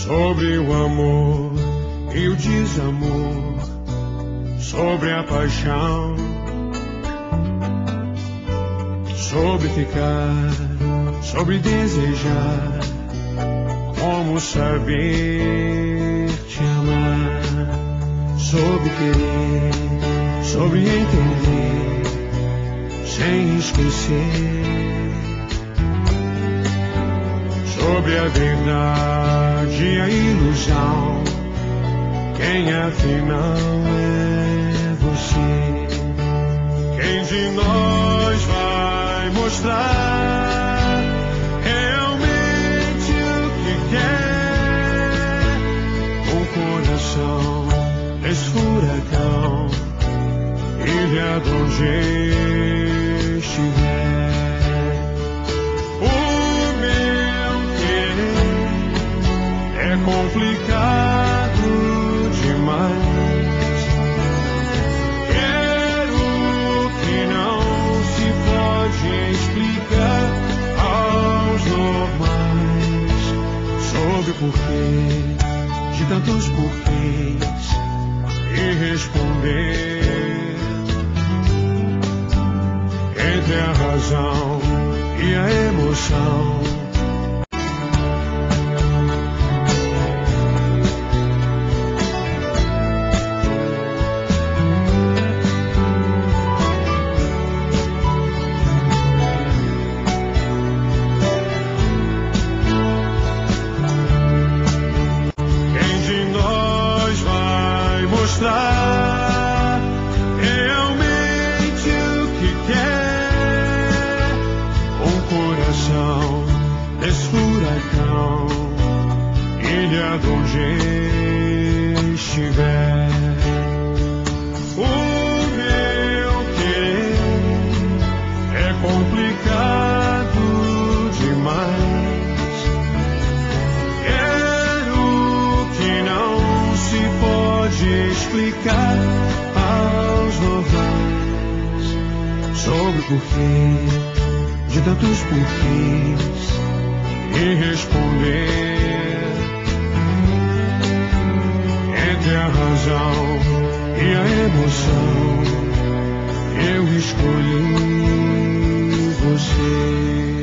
sobre o amor e o desamor, sobre a paixão, sobre ficar, sobre desejar, como saber te amar, sobre querer, sobre entender, sem esquecer, sobre a verdade e a ilusão, quem afinal é você? Quem de nós vai mostrar realmente o que quer? Um coração, esse furacão, ilha de onde estiver. É complicado demais. Quero que não se pode explicar aos normais, sobre o porquê de tantos porquês e responder entre a razão e a emoção. Mostrar realmente o que quer. Um coração nesse furacão, ilha de onde estiver. O meu querer é complicado demais. Quero que não se pode explicar aos novais, sobre o porquê de tantos porquês e responder entre a razão e a emoção. Eu escolhi você.